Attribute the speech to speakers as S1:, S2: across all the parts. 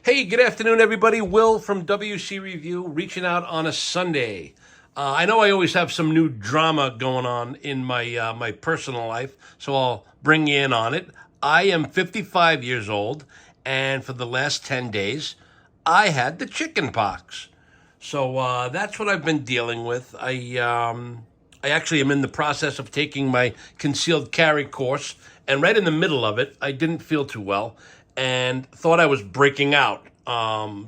S1: Hey, good afternoon, everybody. Will from WC Review reaching out on a Sunday. I know I always have some new drama going on in my personal life, so I'll bring you in on it. I am 55 years old, and for the last 10 days, I had the chicken pox. So that's what I've been dealing with. I actually am in the process of taking my concealed carry course, and right in the middle of it, I didn't feel too well and thought I was breaking out,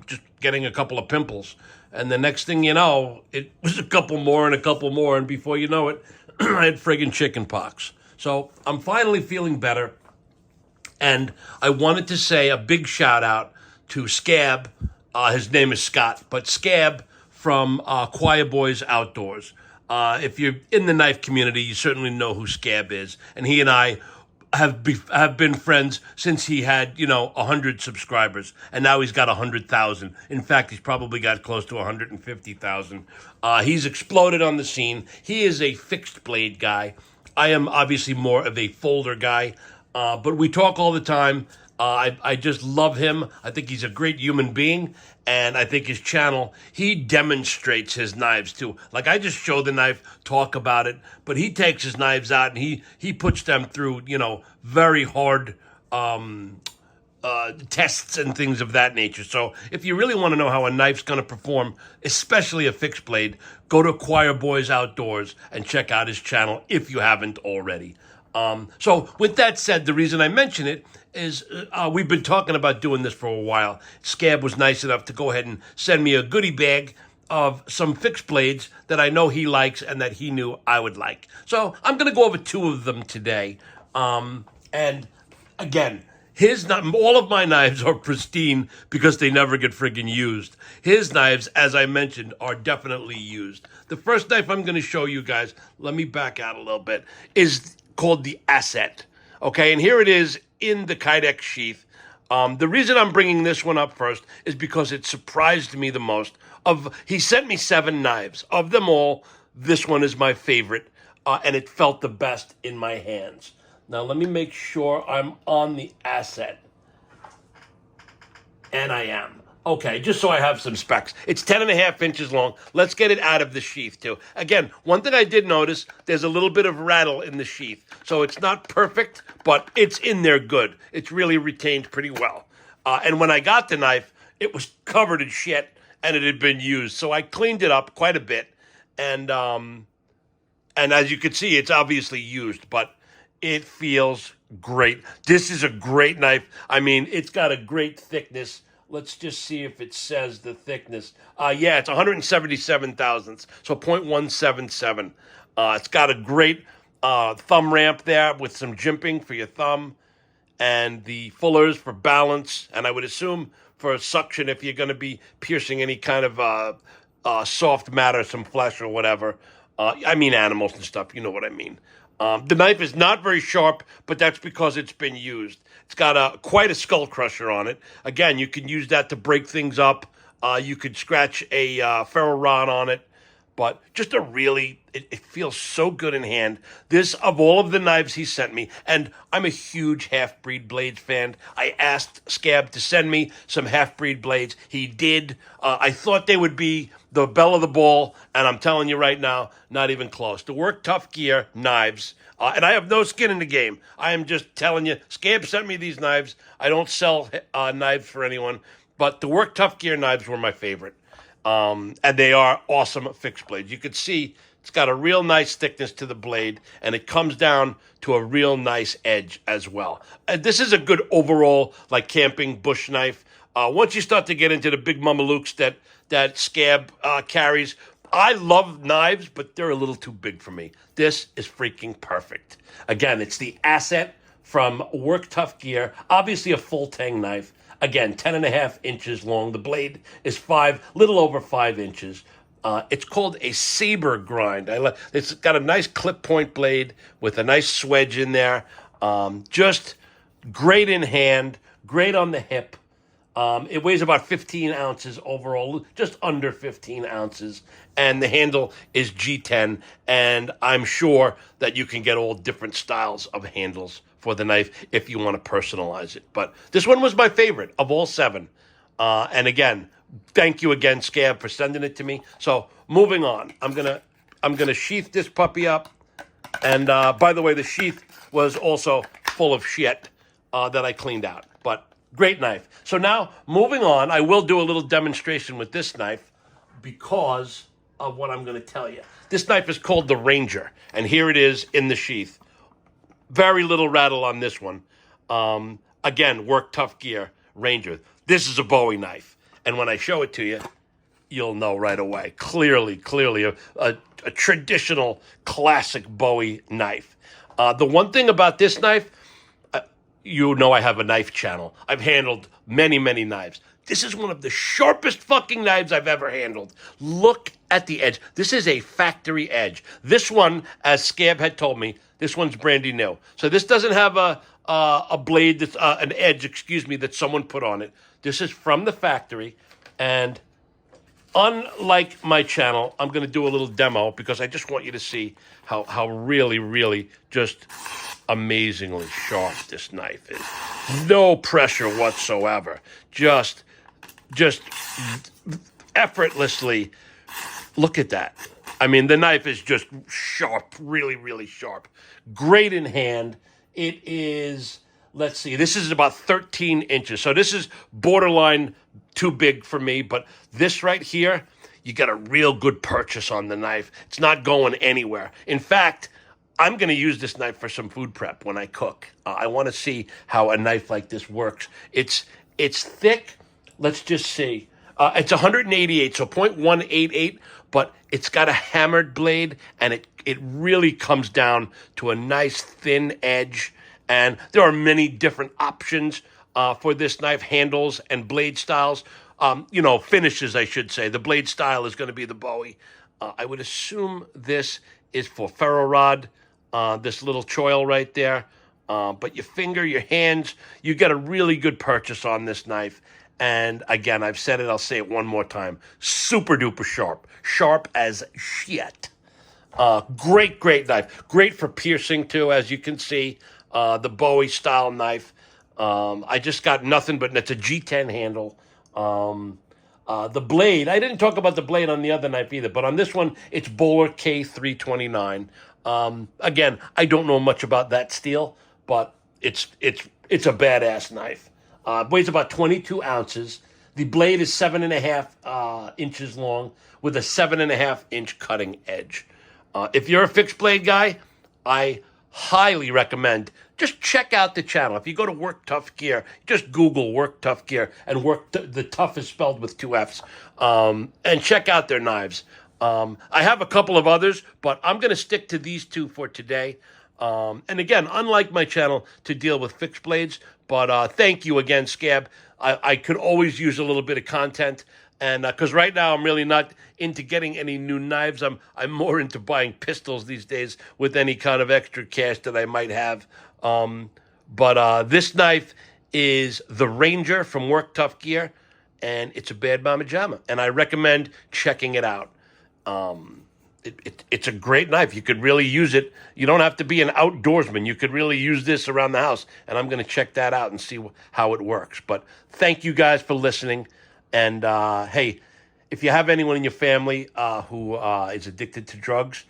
S1: just getting a couple of pimples. And the next thing you know, it was a couple more and a couple more, and before you know it, I had friggin' chicken pox. So I'm finally feeling better, and I wanted to say a big shout out to Scab. His name is Scott, but Scab from Choirboys Outdoors. If you're in the knife community, you certainly know who Scab is. And he and I have been friends since he had 100 subscribers, and now he's got 100,000. In fact, he's probably got close to 150,000. He's exploded on the scene. He is a fixed blade guy. I am obviously more of a folder guy, but we talk all the time. I just love him. I think he's a great human being, and I think his channel, he demonstrates his knives too. Like, I just show the knife, talk about it, but he takes his knives out and he puts them through, very hard tests and things of that nature. So if you really want to know how a knife's going to perform, especially a fixed blade, go to Choirboys Outdoors and check out his channel if you haven't already. So with that said, the reason I mention it is we've been talking about doing this for a while. Scab was nice enough to go ahead and send me a goodie bag of some fixed blades that I know he likes and that he knew I would like. So I'm going to go over two of them today. And again, all of my knives are pristine because they never get friggin' used. His knives, as I mentioned, are definitely used. The first knife I'm going to show you guys, let me back out a little bit, is called the Asset. Okay, and here it is in the Kydex sheath. The reason I'm bringing this one up first is because it surprised me the most. He sent me 7 knives. Of them all, this one is my favorite, and it felt the best in my hands. Now, let me make sure I'm on the Asset. And I am. Okay, just so I have some specs. It's 10.5 inches long. Let's get it out of the sheath, too. Again, one thing I did notice, there's a little bit of rattle in the sheath. So it's not perfect, but it's in there good. It's really retained pretty well. And when I got the knife, it was covered in shit, and it had been used. So I cleaned it up quite a bit. And as you can see, it's obviously used, but it feels great. This is a great knife. I mean, it's got a great thickness. Let's just see if it says the thickness. Yeah, it's 177 thousandths, so 0.177. It's got a great thumb ramp there with some jimping for your thumb, and the fullers for balance, and I would assume for suction if you're going to be piercing any kind of soft matter, some flesh or whatever. I mean animals and stuff, you know what I mean. The knife is not very sharp, but that's because it's been used. It's got quite a skull crusher on it. Again, you can use that to break things up. You could scratch a ferro rod on it. But just it feels so good in hand. This, of all of the knives he sent me, and I'm a huge half-breed blades fan. I asked Scab to send me some half-breed blades. He did. I thought they would be the belle of the ball, and I'm telling you right now, not even close. The Work Tough Gear knives, and I have no skin in the game. I am just telling you, Scab sent me these knives. I don't sell knives for anyone, but the Work Tough Gear knives were my favorite. And they are awesome fixed blades. You can see it's got a real nice thickness to the blade, and it comes down to a real nice edge as well. And this is a good overall, like, camping bush knife. Once you start to get into the big mamalukes that Scab carries, I love knives, but they're a little too big for me. This is freaking perfect. Again, it's the Asset from Work Tough Gear, obviously a full tang knife. Again, 10.5 inches long. The blade is little over 5 inches. It's called a saber grind. It's got a nice clip point blade with a nice swedge in there. Just great in hand, great on the hip. It weighs about 15 ounces overall, just under 15 ounces. And the handle is G10. And I'm sure that you can get all different styles of handles for the knife if you want to personalize it. But this one was my favorite of all 7. And again, thank you again, Scab, for sending it to me. So moving on, I'm gonna sheath this puppy up. And by the way, the sheath was also full of shit that I cleaned out. But great knife. So now, moving on, I will do a little demonstration with this knife because of what I'm going to tell you. This knife is called the Ranger, and here it is in the sheath. Very little rattle on this one. Again, Work Tough Gear Ranger. This is a Bowie knife, and when I show it to you, you'll know right away. Clearly, a traditional, classic Bowie knife. The one thing about this knife, you know I have a knife channel. I've handled many, many knives. This is one of the sharpest fucking knives I've ever handled. Look at the edge. This is a factory edge. This one, as Scab had told me, this one's brandy new. So this doesn't have a blade, that's, an edge, excuse me, that someone put on it. This is from the factory, and unlike my channel, I'm going to do a little demo because I just want you to see how really, really just amazingly sharp this knife is. No pressure whatsoever. Just effortlessly. Look at that. I mean, the knife is just sharp, really, really sharp. Great in hand. It is, let's see, this is about 13 inches. So this is borderline too big for me, but this right here, you got a real good purchase on the knife. It's not going anywhere. In fact, I'm going to use this knife for some food prep when I cook. I want to see how a knife like this works. It's thick. Let's just see. It's 188, so 0.188, but it's got a hammered blade, and it really comes down to a nice thin edge. And there are many different options for this knife, handles and blade styles. Finishes, I should say. The blade style is going to be the Bowie. I would assume this is for ferro rod, this little choil right there. But your finger, your hands, you get a really good purchase on this knife. And again, I've said it, I'll say it one more time. Super duper sharp. Sharp as shit. Great knife. Great for piercing too, as you can see. The Bowie style knife. I just got nothing but, it's a G10 handle. The blade, I didn't talk about the blade on the other knife either, but on this one, it's Bowler K329. Again, I don't know much about that steel, but it's a badass knife. Weighs about 22 ounces. The blade is 7.5 inches long with a 7.5-inch cutting edge. If you're a fixed blade guy, I highly recommend just check out the channel. If you go to Work Tough Gear, just Google Work Tough Gear, and the tough is spelled with 2 F's, and check out their knives. I have a couple of others, but I'm going to stick to these two for today. And again, unlike my channel to deal with fixed blades, but thank you again, Scab. I could always use a little bit of content, and because right now I'm really not into getting any new knives. I'm more into buying pistols these days with any kind of extra cash that I might have. But this knife is the Ranger from Work Tough Gear, and it's a bad mama jamma, and I recommend checking it out. It's a great knife. You could really use it. You don't have to be an outdoorsman. You could really use this around the house, and I'm going to check that out and see how it works. But thank you guys for listening, and hey, if you have anyone in your family who is addicted to drugs,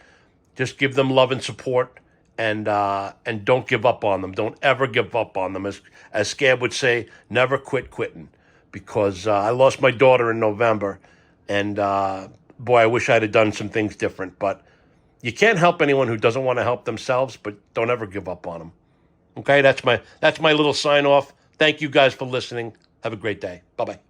S1: just give them love and support, and don't give up on them. Don't ever give up on them. As Scab would say, never quit quitting, because I lost my daughter in November, and boy, I wish I'd have done some things different. But you can't help anyone who doesn't want to help themselves, but don't ever give up on them. Okay, that's my little sign off. Thank you guys for listening. Have a great day. Bye-bye.